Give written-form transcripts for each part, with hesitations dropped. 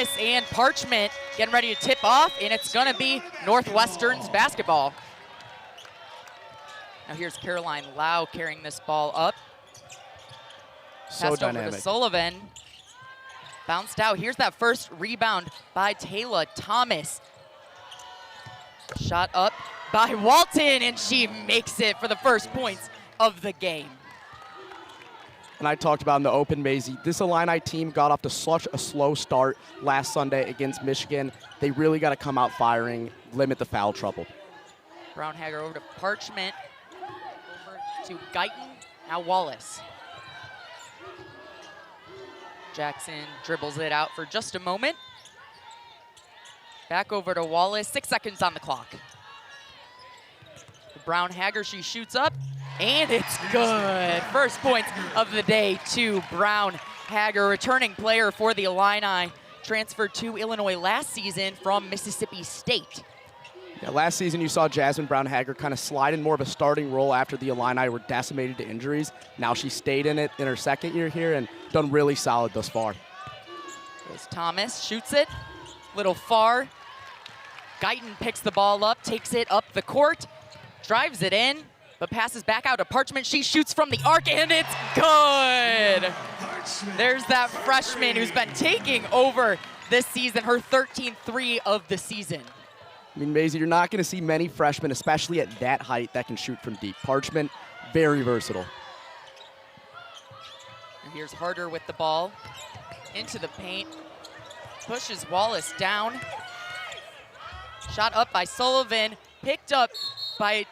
Thomas and Parchment getting ready to tip off, and it's gonna be Northwestern's basketball. Now here's Caroline Lau carrying this ball up. So Passed dynamic. over to Sullivan. Bounced out. Here's that first rebound by Taylor Thomas. Shot up by Walton, and she makes it for the first points of the game. And I talked about in the open, Maisie, this Illini team got off to such a slow start last Sunday against Michigan. They really got to come out firing, limit the foul trouble. Brown Hager over to Parchment. Over to Guyton. Now Wallace. Jackson dribbles it out for just a moment. Back over to Wallace, 6 seconds on the clock. Brown Hager, she shoots up, and it's good. First points of the day to Brown Hager, returning player for the Illini, transferred to Illinois last season from Mississippi State. Yeah, last season you saw Jasmine Brown Hager kind of slide in more of a starting role after the Illini were decimated to injuries. Now she stayed in it in her second year here and done really solid thus far. There's Thomas, shoots it, little far. Guyton picks the ball up, takes it up the court, drives it in, but passes back out to Parchment. She shoots from the arc, and it's good. There's that freshman who's been taking over this season, her 13th three of the season. I mean, Maisie, you're not going to see many freshmen, especially at that height, that can shoot from deep. Parchment, very versatile. And here's Harder with the ball into the paint, pushes Wallace down. Shot up by Sullivan, picked up by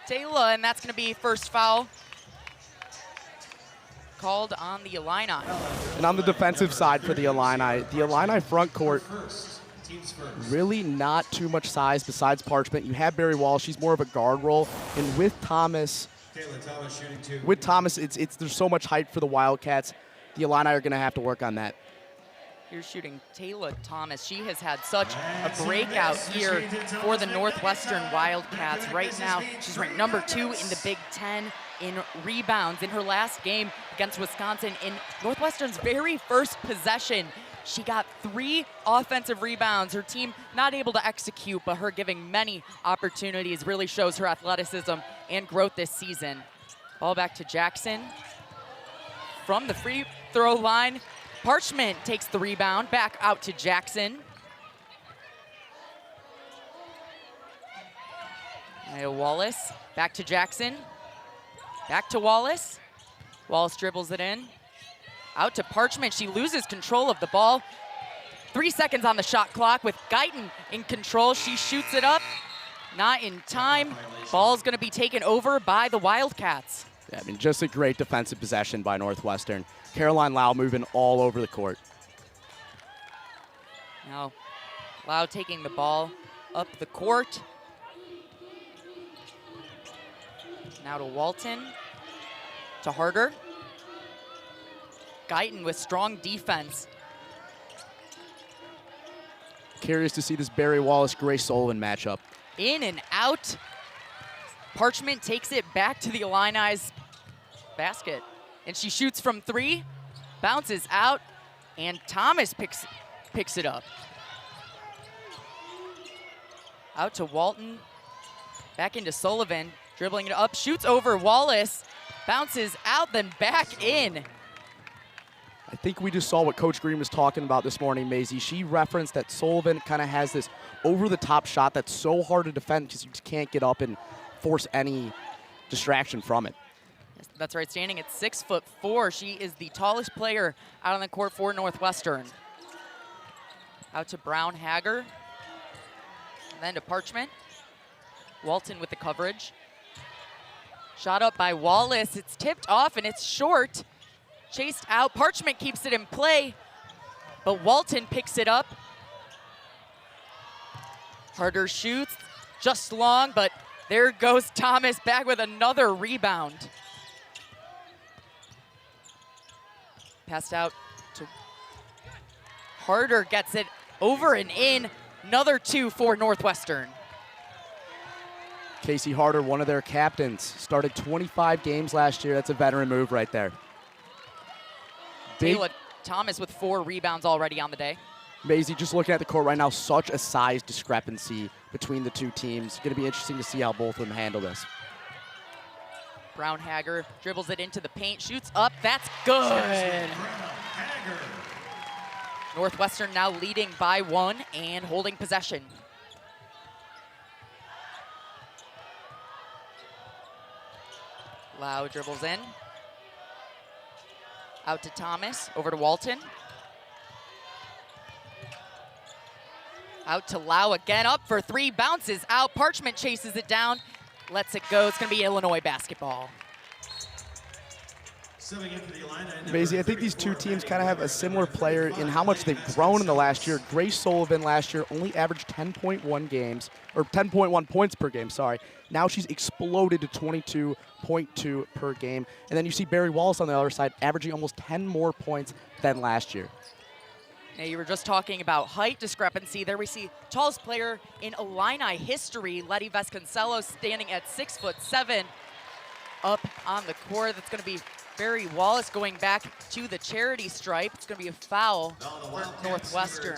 Taylor, and that's going to be first foul called on the Illini. And on the defensive side for the Illini front court, really not too much size besides Parchment. You have Barry Wall, she's more of a guard role, and with Thomas, there's so much height for the Wildcats. The Illini are going to have to work on that. Here's shooting Taylor Thomas. She has had such a breakout year for the Northwestern Wildcats. Right now, she's ranked number 2 in the Big Ten in rebounds. In her last game against Wisconsin, in Northwestern's very first possession, she got 3 offensive rebounds. Her team not able to execute, but her giving many opportunities really shows her athleticism and growth this season. Ball back to Jackson. From the free throw line, Parchment takes the rebound, back out to Jackson. And Wallace, back to Jackson. Back to Wallace. Wallace dribbles it in. Out to Parchment, she loses control of the ball. 3 seconds on the shot clock with Guyton in control. She shoots it up, not in time. Ball's gonna be taken over by the Wildcats. Yeah, I mean, just a great defensive possession by Northwestern. Caroline Lau moving all over the court. Now, Lau taking the ball up the court. Now to Walton, to Harder. Guyton with strong defense. Curious to see this Barry Wallace-Grace Sullivan matchup. In and out. Parchment takes it back to the Illini's basket. And she shoots from 3, bounces out, and Thomas picks it up. Out to Walton, back into Sullivan, dribbling it up, shoots over Wallace, bounces out, then back in. I think we just saw what Coach Green was talking about this morning, Maisie. She referenced that Sullivan kind of has this over-the-top shot that's so hard to defend because you just can't get up and force any distraction from it. Yes, that's right, standing at 6'4". She is the tallest player out on the court for Northwestern. Out to Brown Hager, and then to Parchment. Walton with the coverage. Shot up by Wallace, it's tipped off and it's short. Chased out, Parchment keeps it in play, but Walton picks it up. Harder shoots, just long, but there goes Thomas back with another rebound. Passed out to Harder, gets it over and in. Another 2 for Northwestern. Casey Harder, one of their captains, started 25 games last year. That's a veteran move right there. Taylor Thomas with 4 rebounds already on the day. Maisie, just looking at the court right now, such a size discrepancy between the two teams. Going to be interesting to see how both of them handle this. Brown Hager dribbles it into the paint, shoots up, that's good. Northwestern now leading by 1 and holding possession. Lau dribbles in. Out to Thomas, over to Walton. Out to Lau again, up for 3, bounces out. Parchment chases it down, lets it go. It's going to be Illinois basketball. Maisie, I think these two teams kind of have a similar player in how much they've grown in the last year. Grace Sullivan last year only averaged 10.1 games, or 10.1 points per game, sorry. Now she's exploded to 22.2 per game. And then you see Barry Wallace on the other side averaging almost 10 more points than last year. Now, you were just talking about height discrepancy. There we see tallest player in Illini history, Letty Vasconcelos, standing at 6'7", up on the court. That's going to be Barry Wallace going back to the charity stripe. It's going to be a foul for Northwestern.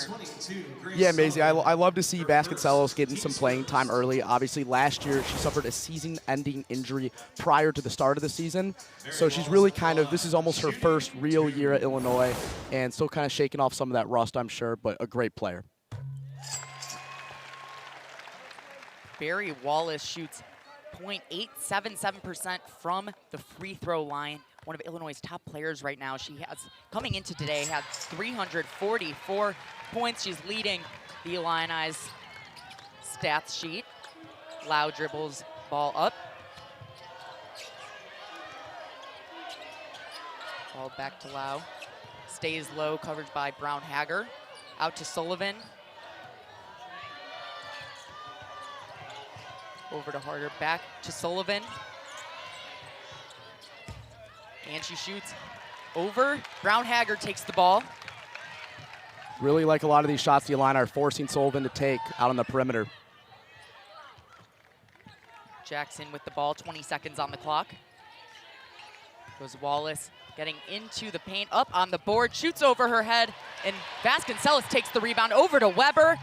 Yeah, Maisie, I love to see Vasconcelos getting some playing time early. Obviously, last year she suffered a season-ending injury prior to the start of the season. So she's really this is almost her first real year at Illinois, and still kind of shaking off some of that rust, I'm sure, but a great player. Barry Wallace shoots .877% from the free throw line. One of Illinois' top players right now. She has, coming into today, had 344 points. She's leading the Illini's stats sheet. Lau dribbles ball up. Ball back to Lau. Stays low, coverage by Brown Hager. Out to Sullivan. Over to Harder, back to Sullivan. And she shoots over. Brown Hager takes the ball. Really like a lot of these shots the Illini are forcing Sullivan to take out on the perimeter. Jackson with the ball, 20 seconds on the clock. Goes Wallace, getting into the paint, up on the board, shoots over her head, and Vasconcelos takes the rebound over to Weber.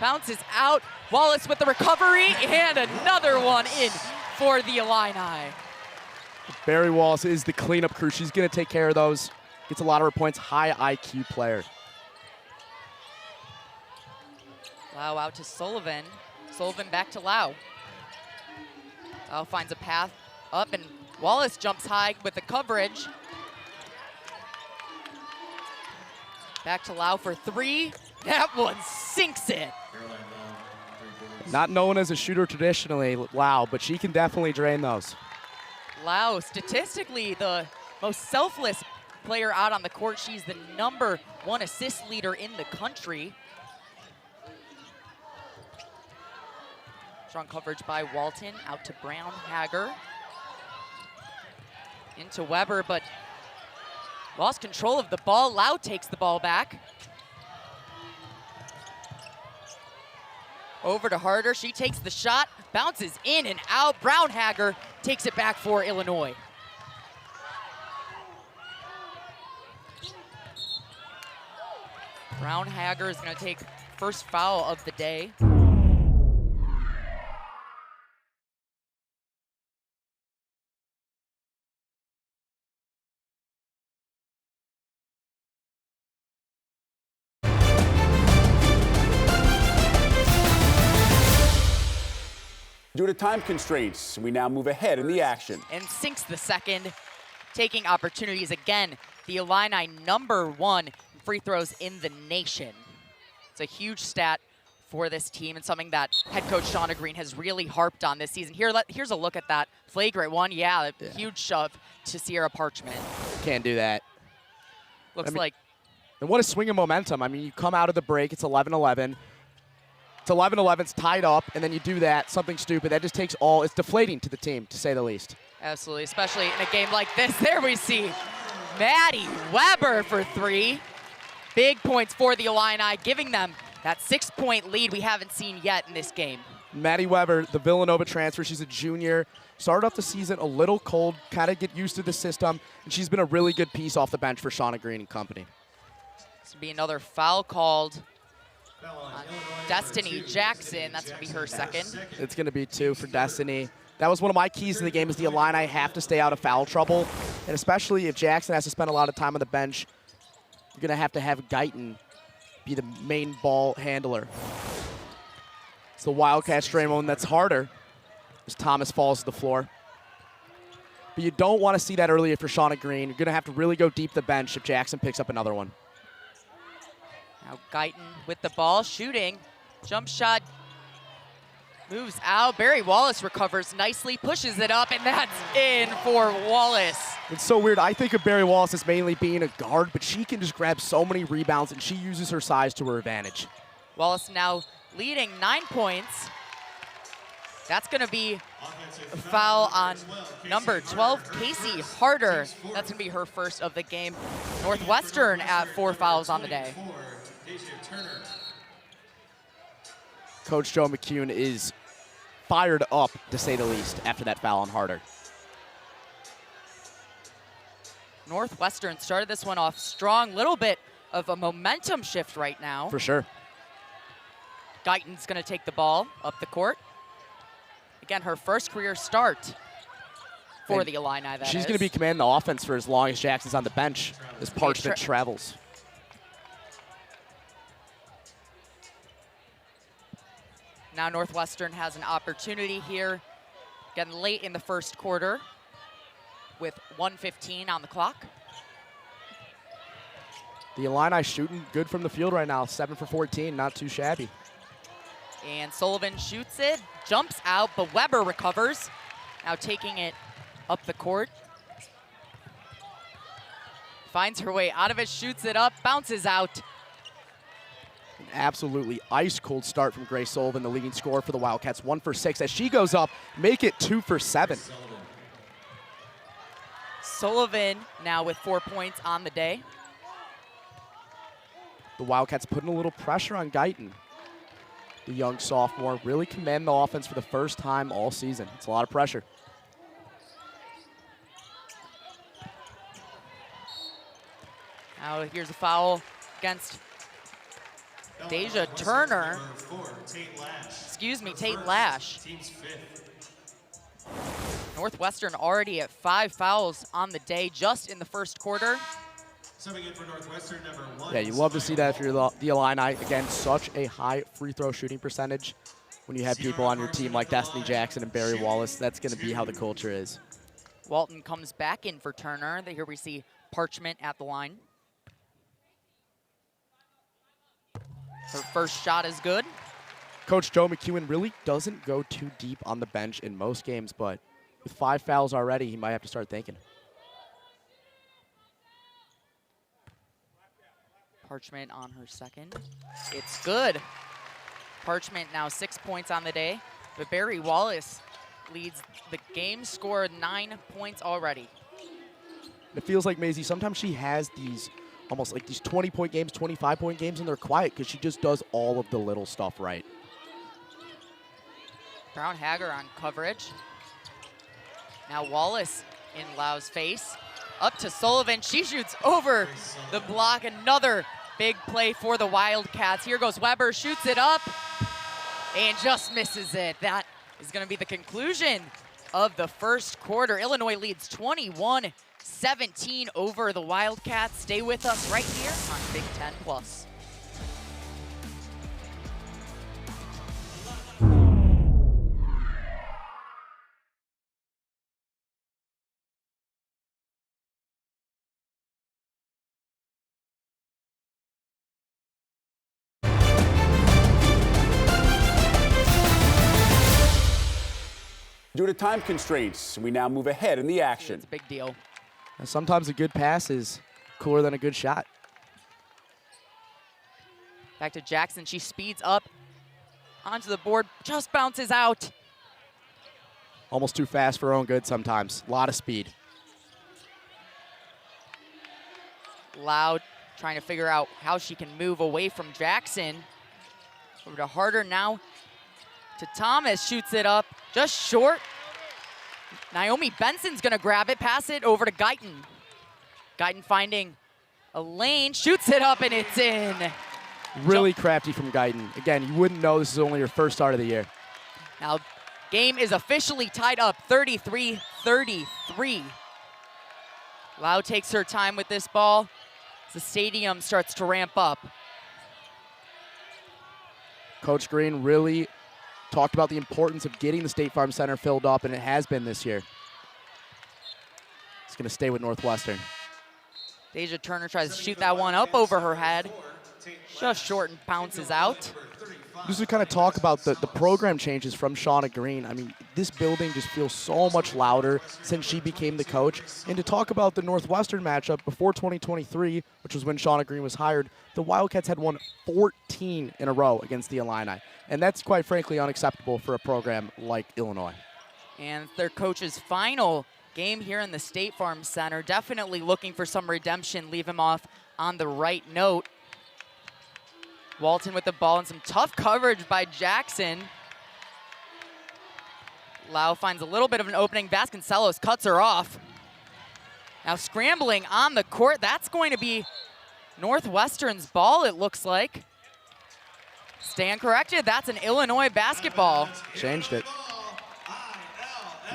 Bounces out, Wallace with the recovery, and another one in for the Illini. Barry Wallace is the cleanup crew. She's going to take care of those. Gets a lot of her points. High IQ player. Lau out to Sullivan. Sullivan back to Lau. Lau finds a path up, and Wallace jumps high with the coverage. Back to Lau for 3. That one sinks it. Not known as a shooter traditionally, Lau, but she can definitely drain those. Lau, statistically the most selfless player out on the court. She's the #1 assist leader in the country. Strong coverage by Walton, out to Brown Hager. Into Weber, but lost control of the ball. Lau takes the ball back. Over to Harder, she takes the shot, bounces in and out. Brown Hager takes it back for Illinois. Brown Hager is going to take first foul of the day. Due to time constraints, we now move ahead in the action. And sinks the second, taking opportunities again. The Illini #1 in free throws in the nation. It's a huge stat for this team and something that head coach Shauna Green has really harped on this season. Here's a look at that flagrant one. Yeah, huge shove to Sierra Parchment. Can't do that. Looks like. And what a swing of momentum. I mean, you come out of the break, it's 11-11. It's 11-11, it's tied up, and then you do that, something stupid. That just takes all, it's deflating to the team, to say the least. Absolutely, especially in a game like this. There we see Maddie Weber for 3. Big points for the Illini, giving them that 6-point lead we haven't seen yet in this game. Maddie Weber, the Villanova transfer, she's a junior. Started off the season a little cold, kind of get used to the system, and she's been a really good piece off the bench for Shauna Green and company. This would be another foul called on Destiny Jackson. That's going to be her second. It's going to be 2 for Destiny. That was one of my keys in the game is the Illini have to stay out of foul trouble. And especially if Jackson has to spend a lot of time on the bench, you're going to have Guyton be the main ball handler. It's the Wildcat strain one that's harder as Thomas falls to the floor. But you don't want to see that early if you're Shauna Green. You're going to have to really go deep the bench if Jackson picks up another one. Now Guyton with the ball, shooting. Jump shot moves out. Barry Wallace recovers nicely, pushes it up, and that's in for Wallace. It's so weird. I think of Barry Wallace as mainly being a guard, but she can just grab so many rebounds, and she uses her size to her advantage. Wallace now leading 9 points. That's going to be a foul on number 12, Casey Harder. That's going to be her first of the game. Northwestern at 4 fouls on the day. Coach Joe McCune is fired up, to say the least, after that foul on Harder. Northwestern started this one off strong. Little bit of a momentum shift right now. For sure. Guyton's going to take the ball up the court. Again, her first career start for the Illini, She's going to be commanding the offense for as long as Jackson's on the bench as Parchment travels. Now Northwestern has an opportunity here, getting late in the first quarter with 1:15 on the clock. The Illini shooting good from the field right now, 7 for 14, not too shabby. And Sullivan shoots it, jumps out, but Weber recovers. Now taking it up the court. Finds her way out of it, shoots it up, bounces out. An absolutely ice-cold start from Grace Sullivan, the leading scorer for the Wildcats. 1 for 6 as she goes up, make it 2 for 7. Sullivan now with 4 points on the day. The Wildcats putting a little pressure on Guyton. The young sophomore really commanding the offense for the first time all season. It's a lot of pressure. Now here's a foul against Deja Turner. Tate Lash. Northwestern already at 5 fouls on the day just in the first quarter. Yeah, you love to see that if you're the Illini. Again, such a high free throw shooting percentage. When you have people on your team like Destiny Jackson and Barry Wallace, that's going to be how the culture is. Walton comes back in for Turner. Here we see Parchment at the line. Her first shot is good. Coach Joe McEwen really doesn't go too deep on the bench in most games, but with 5 fouls already, he might have to start thinking. Parchment on her second. It's good. Parchment now 6 points on the day, but Barry Wallace leads the game, scored 9 points already. It feels like Maisie, sometimes she has these almost like these 20-point games, 25-point games, and they're quiet because she just does all of the little stuff right. Brown Hager on coverage. Now Wallace in Lau's face. Up to Sullivan, she shoots over the block. Another big play for the Wildcats. Here goes Weber, shoots it up, and just misses it. That is gonna be the conclusion of the first quarter. Illinois leads 21-17 over the Wildcats. Stay with us right here on Big Ten Plus. Due to time constraints, we now move ahead in the action. It's a big deal. And sometimes a good pass is cooler than a good shot. Back to Jackson, she speeds up onto the board, just bounces out. Almost too fast for her own good sometimes. A lot of speed. Loud trying to figure out how she can move away from Jackson. Over to Harder now to Thomas, shoots it up, just short. Naomi Benson's gonna grab it, pass it over to Guyton. Guyton finding Elaine shoots it up and it's in. Really crafty from Guyton. Again, you wouldn't know this is only your first start of the year. Now, game is officially tied up 33-33. Lau takes her time with this ball as the stadium starts to ramp up. Coach Green really talked about the importance of getting the State Farm Center filled up, and it has been this year. It's going to stay with Northwestern. Deja Turner tries to shoot that one up over her head. Just short and bounces out. Just to kind of talk about the program changes from Shauna Green. I mean, this building just feels so much louder since she became the coach. And to talk about the Northwestern matchup before 2023, which was when Shauna Green was hired, the Wildcats had won 14 in a row against the Illini. And that's quite frankly unacceptable for a program like Illinois. And their coach's final game here in the State Farm Center. Definitely looking for some redemption, leave him off on the right note. Walton with the ball and some tough coverage by Jackson. Lau finds a little bit of an opening. Vasconcelos cuts her off. Now scrambling on the court. That's going to be Northwestern's ball, it looks like. Stand corrected. That's an Illinois basketball. Changed it.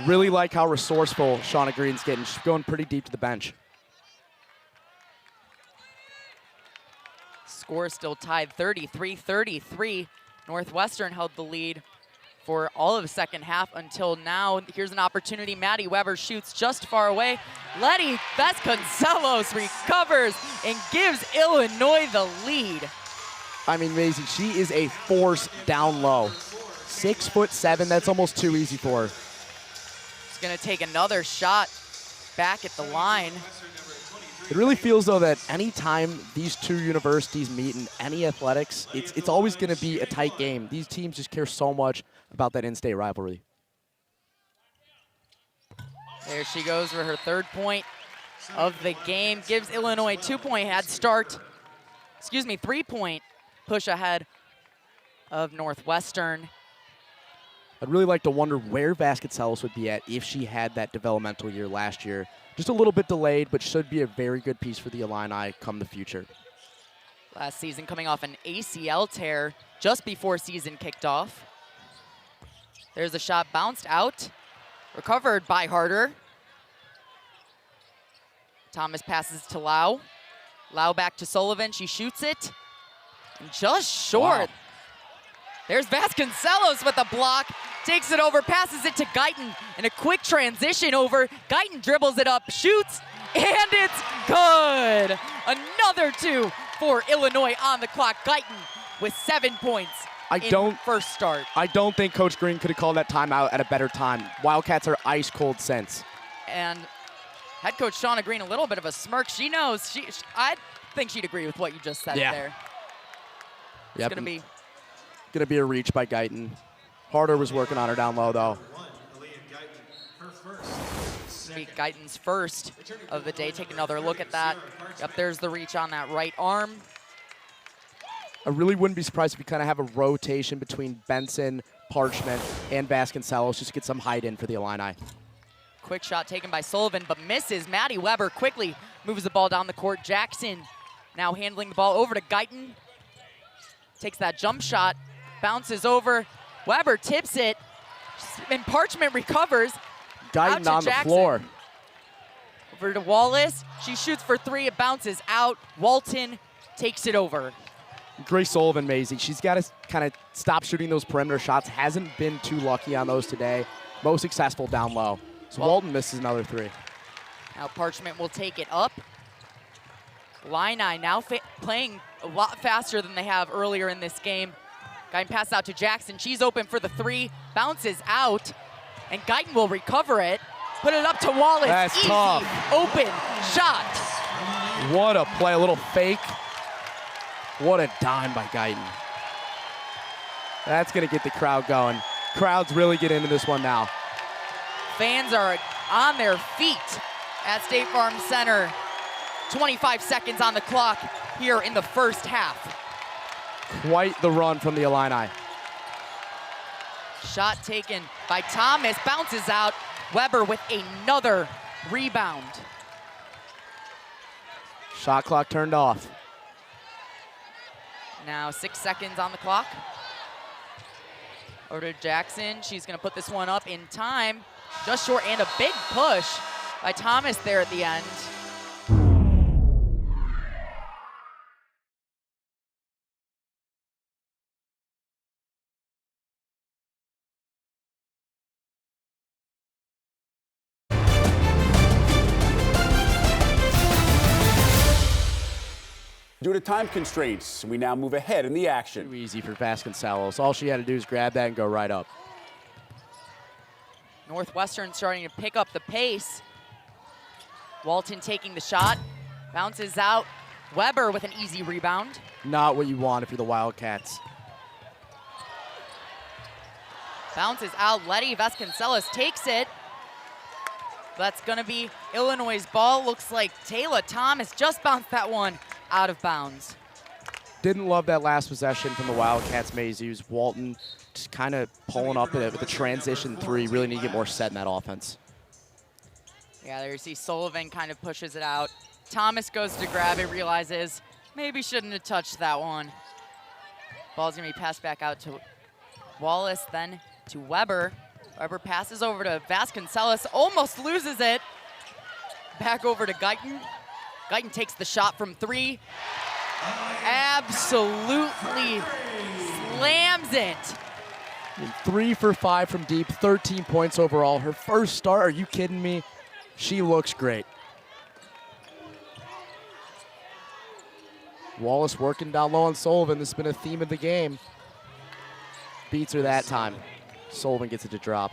Really like how resourceful Shauna Green's getting. She's going pretty deep to the bench. Score is still tied 33-33. Northwestern held the lead for all of the second half until now. Here's an opportunity. Maddie Weber shoots just far away. Letty Vasconcelos recovers and gives Illinois the lead. I mean, Maisie, she is a force down low. 6'7", that's almost too easy for her. She's gonna take another shot back at the line. It really feels, though, that anytime these two universities meet in any athletics, it's always going to be a tight game. These teams just care so much about that in-state rivalry. There she goes for her third point of the game. Gives Illinois 2-point head start. Excuse me, 3-point push ahead of Northwestern. I'd really like to wonder where Vasconcelos would be at if she had that developmental year last year. Just a little bit delayed, but should be a very good piece for the Illini come the future. Last season coming off an ACL tear just before season kicked off. There's a shot bounced out, recovered by Harder. Thomas passes to Lau. Lau back to Sullivan, she shoots it. And just short. Wow. There's Vasconcelos with a block, takes it over, passes it to Guyton, and a quick transition over. Guyton dribbles it up, shoots, and it's good. Another 2 for Illinois on the clock. Guyton with 7 points in first start. I don't think Coach Green could have called that timeout at a better time. Wildcats are ice cold since. And head coach Shauna Green, a little bit of a smirk. She knows, I think she'd agree with what you just said there. It's Yep. gonna be a reach by Guyton. Harder was working on her down low, though. Guyton's first of the day. Take another look at that. Yep, there's the reach on that right arm. I really wouldn't be surprised if we kind of have a rotation between Benson, Parchment, and Vasconcelos just to get some height in for the Illini. Quick shot taken by Sullivan, but misses. Maddie Weber quickly moves the ball down the court. Jackson now handling the ball over to Guyton. Takes that jump shot, bounces over. Weber tips it, and Parchment recovers. Guyton on the floor. Over to Wallace. She shoots for 3, it bounces out. Walton takes it over. Grace Sullivan, Maisie, she's got to kind of stop shooting those perimeter shots. Hasn't been too lucky on those today. Most successful down low. So Walton misses another 3. Now Parchment will take it up. Illini now playing a lot faster than they have earlier in this game. Guyton passes out to Jackson. She's open for the 3, bounces out, and Guyton will recover it. Put it up to Wallace. That's easy, tough. Open shot. What a play, a little fake. What a dime by Guyton. That's going to get the crowd going. Crowds really get into this one now. Fans are on their feet at State Farm Center. 25 seconds on the clock here in the first half. Quite the run from the Illini. Shot taken by Thomas, bounces out. Weber with another rebound. Shot clock turned off. Now 6 seconds on the clock. Over to Jackson. She's going to put this one up in time. Just short, and a big push by Thomas there at the end. Due to time constraints, we now move ahead in the action. Too easy for Vasconcelos. All she had to do is grab that and go right up. Northwestern starting to pick up the pace. Walton taking the shot, bounces out. Weber with an easy rebound. Not what you want if you're the Wildcats. Bounces out, Letty Vasconcelos takes it. That's gonna be Illinois' ball. Looks like Taylor Thomas just bounced that one out of bounds. Didn't love that last possession from the Wildcats, Mazews. Walton just kind of pulling up with the transition three. Really need to get more set in that offense. Yeah, there you see Sullivan kind of pushes it out. Thomas goes to grab it, realizes maybe shouldn't have touched that one. Ball's gonna be passed back out to Wallace, then to Weber. Weber passes over to Vasconcelos, almost loses it. Back over to Guyton. Guyton takes the shot from three. Absolutely slams it. 3 for 5 from deep, 13 points overall. Her first start, are you kidding me? She looks great. Wallace working down low on Sullivan. This has been a theme of the game. Beats her that time. Sullivan gets it to drop.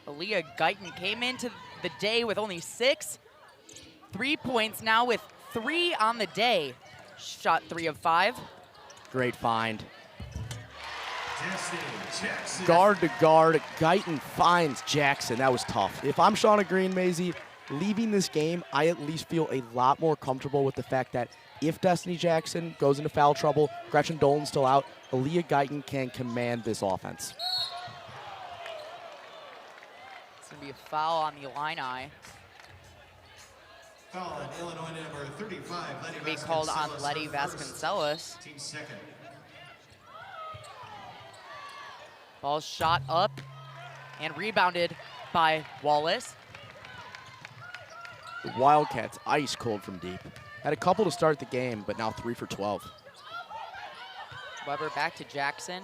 Aaliyah Guyton came into the day with only 6. 3 points now with 3 on the day. Shot 3 of 5. Great find. Guard to guard, Guyton finds Jackson. That was tough. If I'm Shauna Green, Maisie, leaving this game, I at least feel a lot more comfortable with the fact that if Destiny Jackson goes into foul trouble, Gretchen Dolan's still out, Aaliyah Guyton can command this offense. It's going to be a foul on the Illini. Foul on Illinois number 35, Letty Be called on Vasconcelos Letty on first. Vasconcelos. Team second. Ball shot up and rebounded by Wallace. The Wildcats ice cold from deep. Had a couple to start the game, but now 3 for 12. Weber back to Jackson.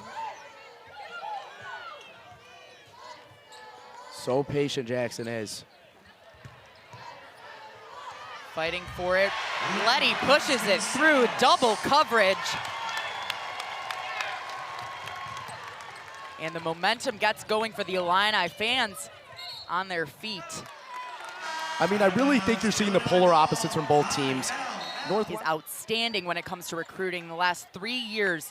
So patient Jackson is. Fighting for it. Letty pushes it through double coverage. And the momentum gets going for the Illini fans on their feet. I mean, I really think you're seeing the polar opposites from both teams. Is outstanding when it comes to recruiting. In the last 3 years,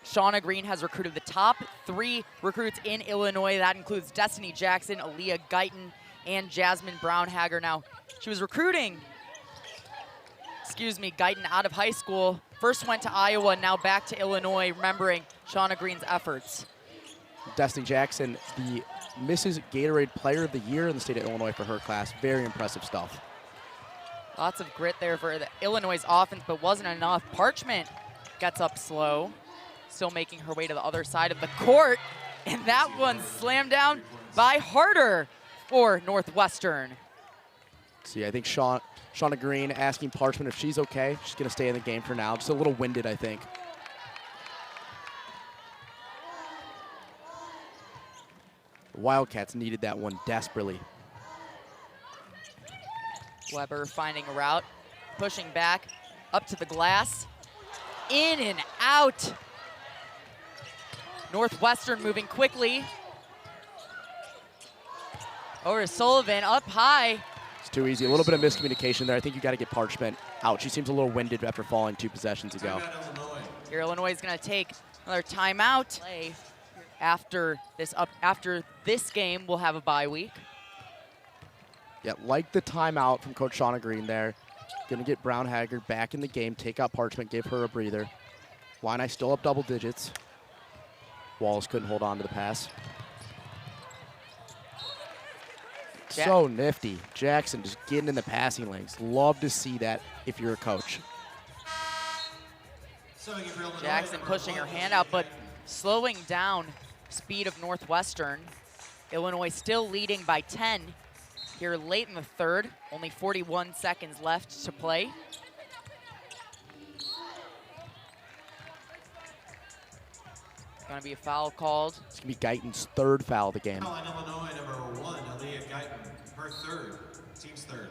Shauna Green has recruited the top 3 recruits in Illinois. That includes Destiny Jackson, Aaliyah Guyton, and Jasmine Brownhager. Now, she was recruiting, Guyton out of high school. First went to Iowa, now back to Illinois, remembering Shauna Green's efforts. Destiny Jackson, the Mrs. Gatorade Player of the Year in the state of Illinois for her class. Very impressive stuff. Lots of grit there for the Illinois' offense, but wasn't enough. Parchment gets up slow, still making her way to the other side of the court. And that one slammed down by Harder for Northwestern. See, I think Shauna Green asking Parchment if she's okay. She's going to stay in the game for now. Just a little winded, I think. Wildcats needed that one desperately. Weber finding a route, pushing back, up to the glass, in and out. Northwestern moving quickly. Over to Sullivan, up high. It's too easy. A little bit of miscommunication there. I think you got to get Parchment out. She seems a little winded after falling 2 possessions ago. Here Illinois is going to take another timeout. After this game, we'll have a bye week. Yeah, like the timeout from Coach Shauna Green there. Going to get Brownhager back in the game, take out Parchment, give her a breather. Illini still up double digits. Wallace couldn't hold on to the pass. So nifty. Jackson just getting in the passing lanes. Love to see that if you're a coach. Jackson pushing her hand out, but slowing down speed of Northwestern. Illinois still leading by 10 here late in the third. Only 41 seconds left to play. Gonna be a foul called. It's gonna be Guyton's third foul of the game. On Illinois, number 1, Aaliyah Guyton, her third, team's third.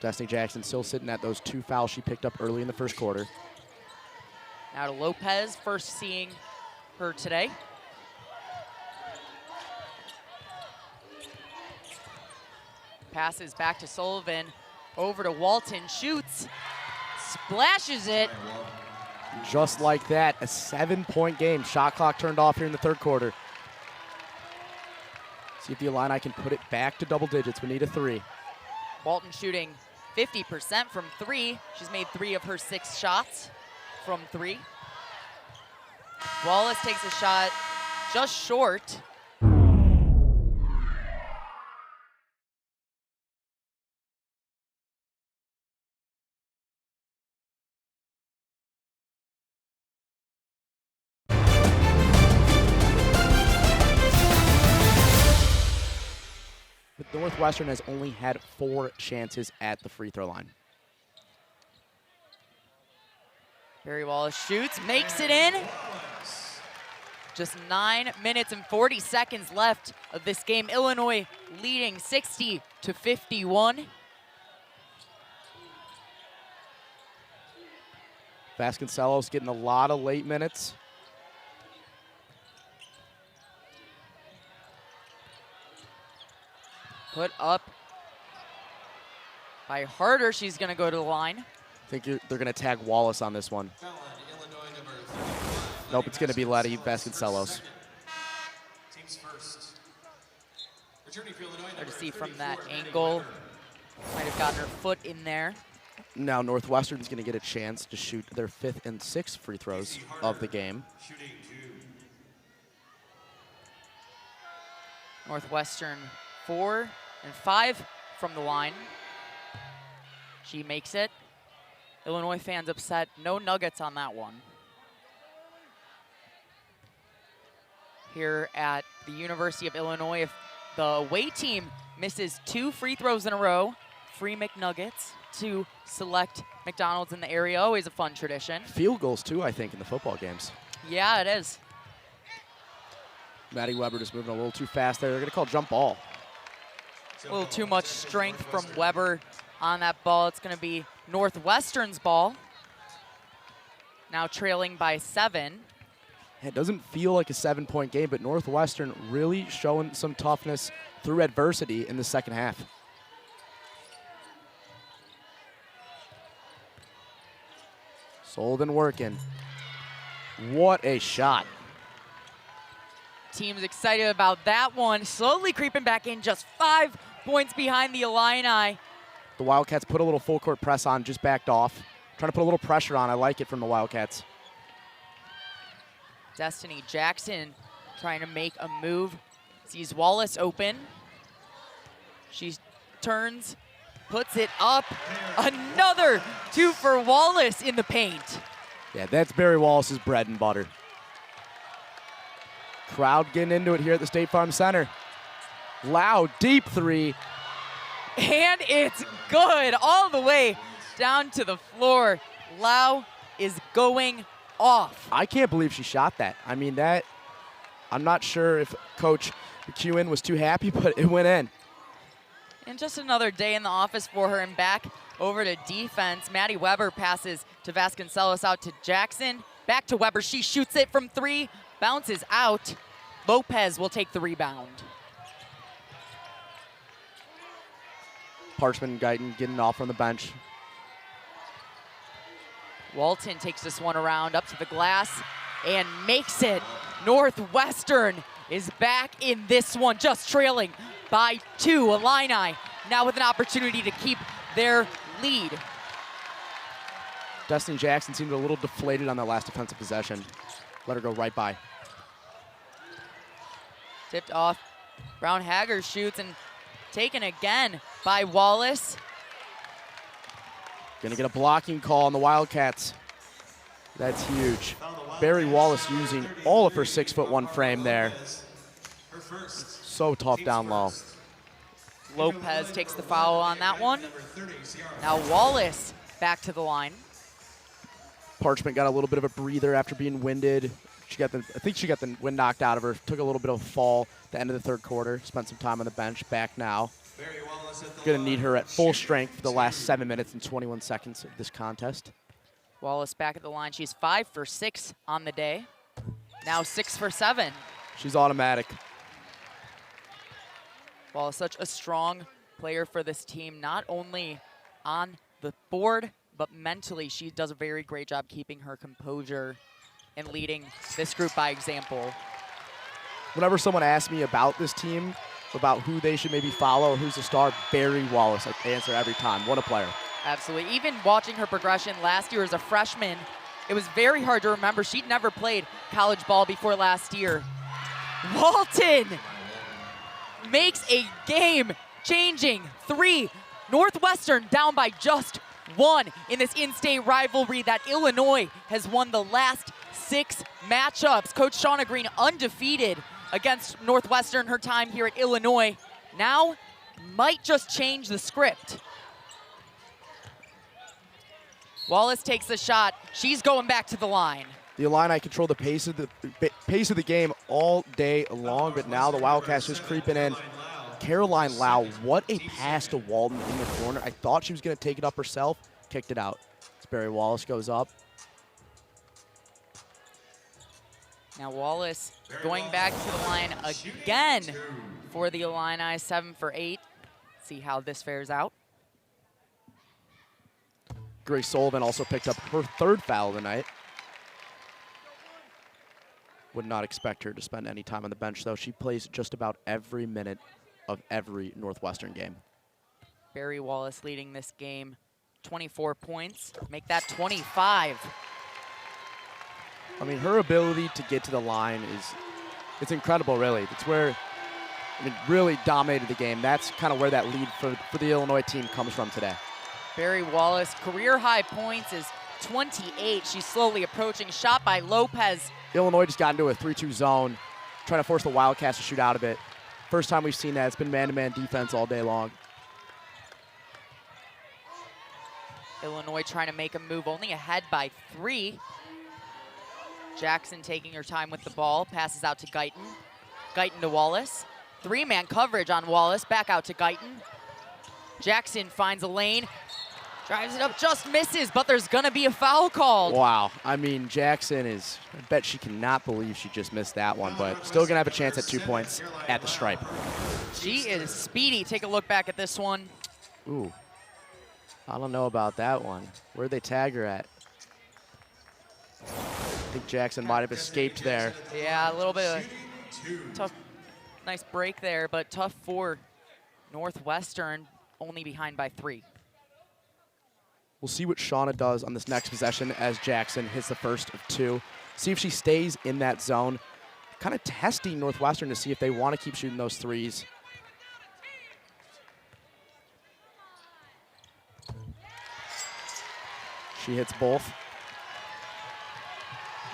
Destiny Jackson still sitting at those 2 fouls she picked up early in the first quarter. Now to Lopez, first seeing her today. Passes back to Sullivan, over to Walton, shoots, splashes it. Just like that, a 7-point game. Shot clock turned off here in the third quarter. See if the Illini can put it back to double digits. We need a 3. Walton shooting 50% from 3. She's made 3 of her 6 shots from 3. Wallace takes a shot just short. But Northwestern has only had 4 chances at the free throw line. Barry Wallace shoots, makes it in. Just 9 minutes and 40 seconds left of this game. Illinois leading 60-51. Vasconcelos getting a lot of late minutes. Put up by Harder. She's going to go to the line. I think they're going to tag Wallace on this one. Nope, it's going to be Letty Vasconcelos. Team's first. Hard to see from that angle. Might have gotten her foot in there. Now Northwestern's going to get a chance to shoot their 5th and 6th free throws of the game. Northwestern 4 and 5 from the line. She makes it. Illinois fans upset. No nuggets on that one. Here at the University of Illinois, if the away team misses 2 free throws in a row, free McNuggets to select McDonald's in the area. Always a fun tradition. Field goals too, I think, in the football games. Yeah, it is. Maddie Weber just moving a little too fast there. They're going to call jump ball. A little too much strength from Weber on that ball. It's going to be Northwestern's ball. Now trailing by 7. It doesn't feel like a 7-point game, but Northwestern really showing some toughness through adversity in the second half. Sullivan working. What a shot. Team's excited about that one. Slowly creeping back in, just 5 points behind the Illini. The Wildcats put a little full court press on, just backed off. Trying to put a little pressure on. I like it from the Wildcats. Destiny Jackson trying to make a move. Sees Wallace open. She turns, puts it up. Another 2 for Wallace in the paint. Yeah, that's Barry Wallace's bread and butter. Crowd getting into it here at the State Farm Center. Loud, deep 3. And it's good all the way down to the floor. Lau is going off. I can't believe she shot that. I mean, that, I'm not sure if Coach McEwen was too happy, but it went in. And just another day in the office for her, and back over to defense. Maddie Weber passes to Vasconcelos, out to Jackson. Back to Weber, she shoots it from 3, bounces out. Lopez will take the rebound. Parchman and Guyton getting off from the bench. Walton takes this one around up to the glass and makes it. Northwestern is back in this one, just trailing by 2. Illini now with an opportunity to keep their lead. Destiny Jackson seemed a little deflated on that last defensive possession. Let her go right by. Tipped off Brown Hager shoots and taken again by Wallace. Gonna get a blocking call on the Wildcats. That's huge. Barry Wallace using all of her 6'1" frame there. So tough down low. Lopez takes the foul on that one. Now Wallace back to the line. Parchment got a little bit of a breather after being winded. I think she got the wind knocked out of her. Took a little bit of a fall at the end of the third quarter. Spent some time on the bench. Back now. Going to need her at full strength for the last 7 minutes and 21 seconds of this contest. Wallace back at the line. She's 5 for 6 on the day. Now 6 for 7. She's automatic. Wallace, such a strong player for this team, not only on the board, but mentally. She does a very great job keeping her composure and leading this group by example. Whenever someone asks me about this team, about who they should maybe follow or who's a star, Barry Wallace, I answer every time. What a player. Absolutely. Even watching her progression last year as a freshman, it was very hard to remember. She'd never played college ball before last year. Walton makes a game-changing 3. Northwestern down by just 1 in this in-state rivalry that Illinois has won the last 6 matchups. Coach Shauna Green undefeated against Northwestern her time here at Illinois. Now might just change the script. Wallace takes the shot. She's going back to the line. The Illini control the pace of the game all day long, but now the Wildcats just creeping in. Caroline Lau, what a pass to Walton in the corner. I thought she was going to take it up herself. Kicked it out. Barry Wallace goes up. Now Wallace going back to the line again for the Illini, 7 for 8. See how this fares out. Grace Sullivan also picked up her 3rd foul of the night. Would not expect her to spend any time on the bench, though. She plays just about every minute of every Northwestern game. Barry Wallace leading this game, 24 points. Make that 25. I mean, her ability to get to the line it's incredible, really. It's where, really dominated the game. That's kind of where that lead for the Illinois team comes from today. Barry Wallace, career high points is 28. She's slowly approaching. Shot by Lopez. Illinois just got into a 3-2 zone, trying to force the Wildcats to shoot out of it. First time we've seen that. It's been man-to-man defense all day long. Illinois trying to make a move, only ahead by 3. Jackson taking her time with the ball, passes out to Guyton. Guyton to Wallace. 3-man coverage on Wallace, back out to Guyton. Jackson finds a lane, drives it up, just misses, but there's gonna be a foul called. Wow, I mean, Jackson I bet she cannot believe she just missed that one, but still gonna have a chance at 2 points at the stripe. She is speedy. Take a look back at this one. Ooh, I don't know about that one. Where'd they tag her at? I think Jackson might have escaped there. Yeah, a little bit of a tough, nice break there, but tough for Northwestern, only behind by 3. We'll see what Shauna does on this next possession as Jackson hits the first of 2. See if she stays in that zone. Kind of testing Northwestern to see if they want to keep shooting those 3s. She hits both.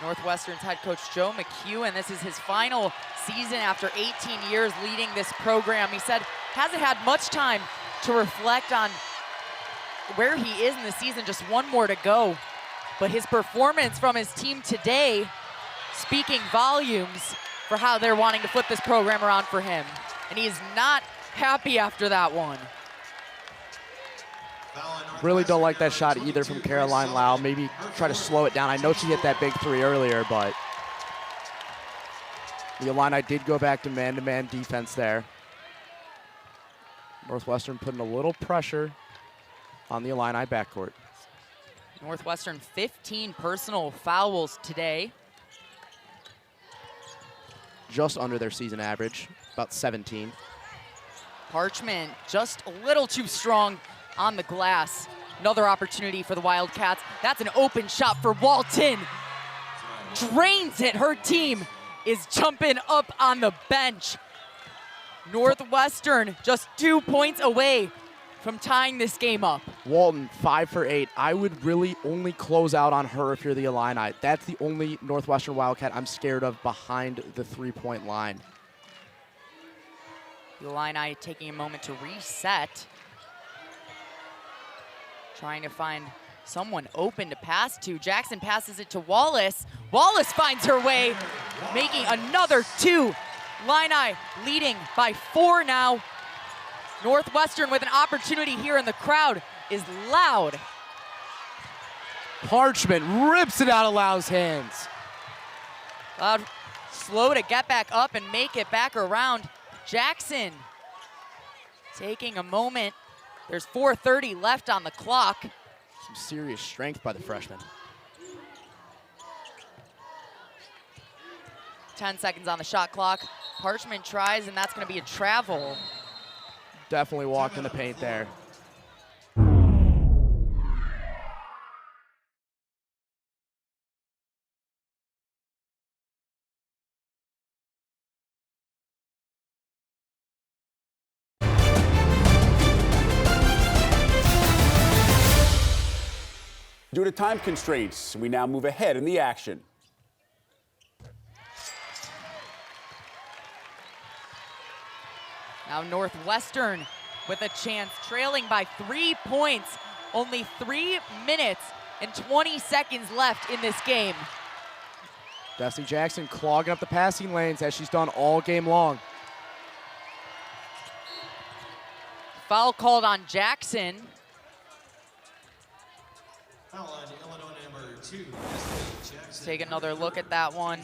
Northwestern's head coach Joe McHugh, and this is his final season after 18 years leading this program. He said hasn't had much time to reflect on where he is in the season, just 1 more to go. But his performance from his team today speaking volumes for how they're wanting to flip this program around for him. And he is not happy after that one. Really don't like that shot either from Caroline Lau. Maybe try to slow it down. I know she hit that big 3 earlier, but the Illini did go back to man-to-man defense there. Northwestern putting a little pressure on the Illini backcourt. Northwestern 15 personal fouls today. Just under their season average, about 17. Parchment just a little too strong on the glass. Another opportunity for the Wildcats. That's an open shot for Walton. Drains it. Her team is jumping up on the bench. Northwestern just 2 points away from tying this game up. Walton, 5 for 8. I would really only close out on her if you're the Illini. That's the only Northwestern Wildcat I'm scared of behind the 3-point line. The Illini taking a moment to reset. Trying to find someone open to pass to. Jackson passes it to Wallace. Wallace finds her way, making another 2. Illini leading by 4 now. Northwestern with an opportunity here, and the crowd is loud. Parchment rips it out of Lau's hands. Loud, slow to get back up and make it back around. Jackson taking a moment. There's 4:30 left on the clock. Some serious strength by the freshman. 10 seconds on the shot clock. Parchment tries, and that's going to be a travel. Definitely walked in the paint there. Due to time constraints, we now move ahead in the action. Now Northwestern with a chance, trailing by 3 points. Only 3 minutes and 20 seconds left in this game. Destiny Jackson clogging up the passing lanes as she's done all game long. Foul called on Jackson. Foul on Illinois number 2, Jackson. Let's take another look at that one.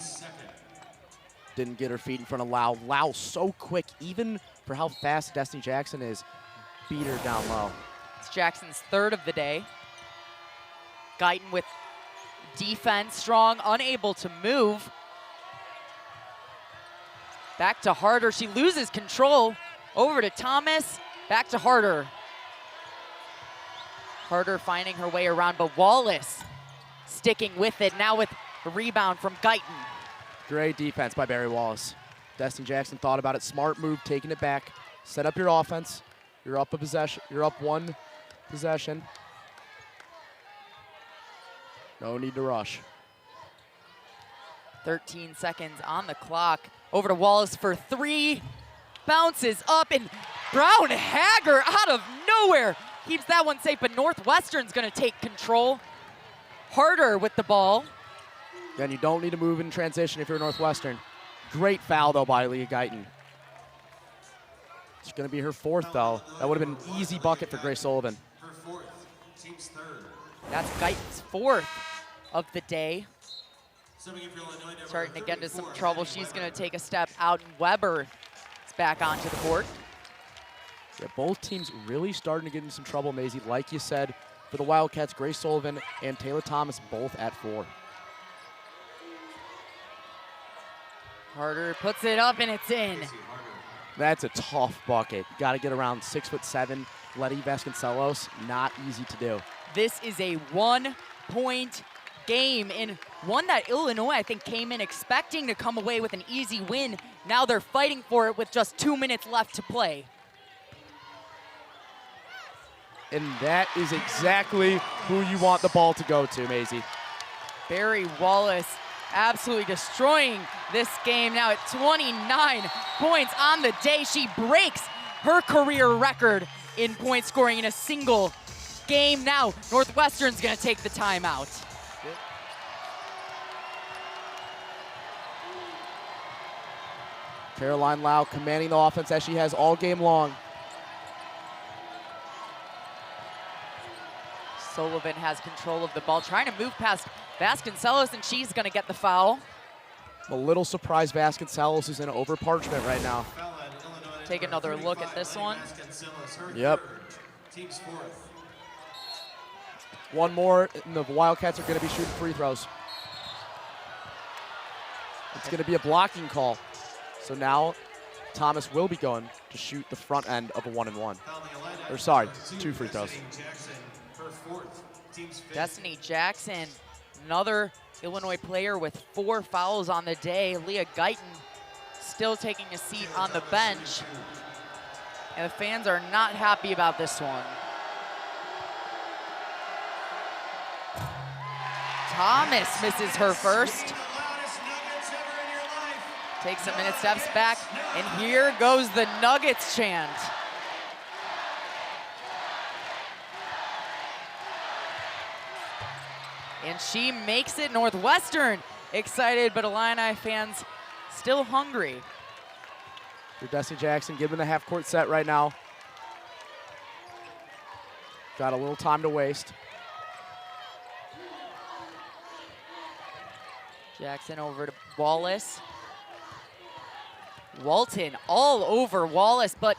Didn't get her feet in front of Lau. Lau so quick, even for how fast Destiny Jackson is, beat her down low. It's Jackson's 3rd of the day. Guyton with defense, strong, unable to move. Back to Harder, she loses control. Over to Thomas, back to Harder. Harder finding her way around, but Wallace sticking with it, now with a rebound from Guyton. Great defense by Barry Wallace. Destiny Jackson thought about it. Smart move, taking it back. Set up your offense. You're up a possession. You're up 1 possession. No need to rush. 13 seconds on the clock. Over to Wallace for 3. Bounces up, and Brown Hager out of nowhere keeps that one safe, but Northwestern's going to take control. Harder with the ball. Then you don't need to move in transition if you're Northwestern. Great foul, though, by Leah Guyton. It's going to be her 4th, though. That would have been an easy bucket for Grace Sullivan. Her 4th, team's 3rd. That's Guyton's 4th of the day. Subbing in for Illinois number Starting to get into some 34, trouble. She's going to take a step out, and Weber is back onto the court. Yeah, both teams really starting to get into some trouble, Maisie. Like you said, for the Wildcats, Grace Sullivan and Taylor Thomas both at 4. Harder puts it up, and it's in. That's a tough bucket. Got to get around 6'7", Letty Vasconcelos. Not easy to do. This is a 1-point game, and one that Illinois, I think, came in expecting to come away with an easy win. Now they're fighting for it with just 2 minutes left to play. And that is exactly who you want the ball to go to, Maisie. Barry Wallace absolutely destroying this game now at 29 points on the day. She breaks her career record in point scoring in a single game. Now Northwestern's going to take the timeout. Caroline Lau commanding the offense as she has all game long. Sullivan has control of the ball, trying to move past Vasconcelos, and she's going to get the foul. I'm a little surprised Vasconcelos is in over Parchment right now. Take another look at this one. Yep. Team's 4th. One more, and the Wildcats are going to be shooting free throws. It's going to be a blocking call. So now Thomas will be going to shoot the front end of a 1-and-1. Or sorry, 2 free throws. Destiny Jackson, another Illinois player with 4 fouls on the day. Leah Guyton still taking a seat on the bench. And the fans are not happy about this one. Thomas misses her first. Takes a minute, steps back, and here goes the Nuggets chant. And she makes it. Northwestern excited, but Illini fans still hungry. Desi Jackson giving the half-court set right now. Got a little time to waste. Jackson over to Wallace. Walton all over Wallace, but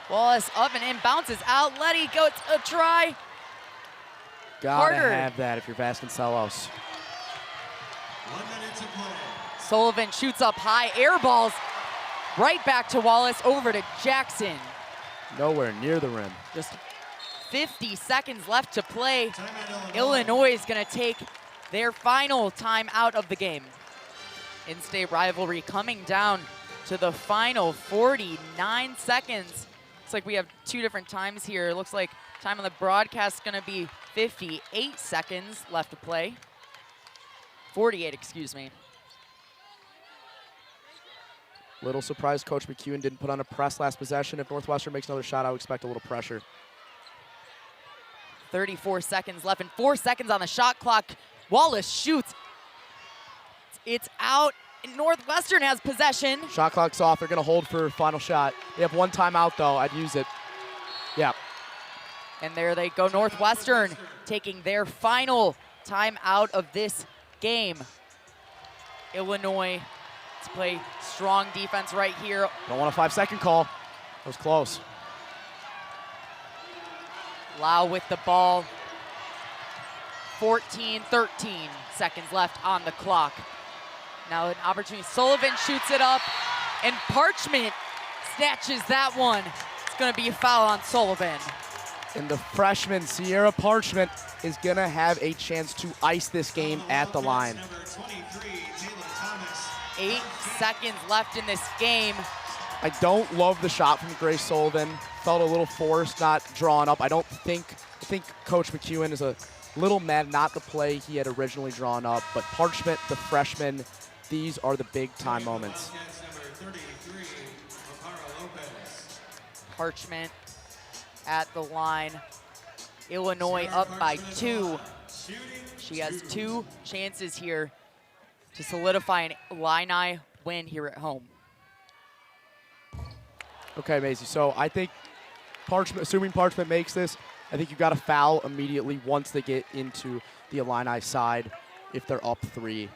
Wallace up and in, bounces out. Letty goes a try. Gotta Carter. have that if you're Vasconcelos. 1 minute to play. Sullivan shoots up high, air balls right back to Wallace, over to Jackson. Nowhere near the rim. Just 50 seconds left to play. Timeout, Illinois is going to take their final time out of the game. In-state rivalry coming down to the final 49 seconds. Looks like we have two different times here. It looks like time on the broadcast is going to be 58 seconds left to play. 48, excuse me. Little surprised Coach McEwen didn't put on a press last possession. If Northwestern makes another shot, I would expect a little pressure. 34 seconds left and 4 seconds on the shot clock. Wallace shoots. It's out. Northwestern has possession. Shot clock's off. They're going to hold for final shot. They have one timeout, though. I'd use it. Yeah. And there they go. Northwestern taking their final time out of this game. Illinois, let's play strong defense right here. Don't want a 5-second call. That was close. Lau with the ball. 13 seconds left on the clock. Now an opportunity. Sullivan shoots it up, and Parchment snatches that one. It's going to be a foul on Sullivan. And the freshman, Sierra Parchment, is going to have a chance to ice this game at the line. Number 23, Taylor Thomas. 8 seconds left in this game. I don't love the shot from Grace Sullivan. Felt a little forced, not drawn up. I think Coach McEwen is a little mad not the play he had originally drawn up, but Parchment, the freshman, these are the big time moments. Number 33, Okara Lopez. Parchment at the line. Illinois up by 2. She has 2 chances here to solidify an Illini win here at home. Okay, Maisie, so I think Parchment, assuming Parchment makes this, I think you got to foul immediately once they get into the Illini side. If they're up 3,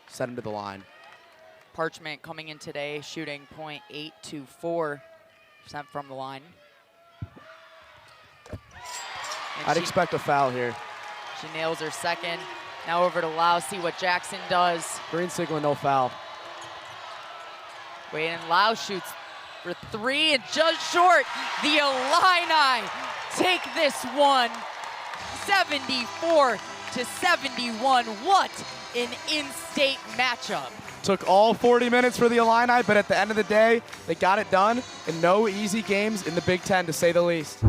send them to the line. Parchment coming in today, shooting .824% from the line. And I'd expect a foul here. She nails her second. Now over to Lau, see what Jackson does. Green signal, no foul. Wait, and Lau shoots for 3 and just short. The Illini take this one 74-71. What an in-state matchup. Took all 40 minutes for the Illini, but at the end of the day, they got it done, and no easy games in the Big Ten, to say the least.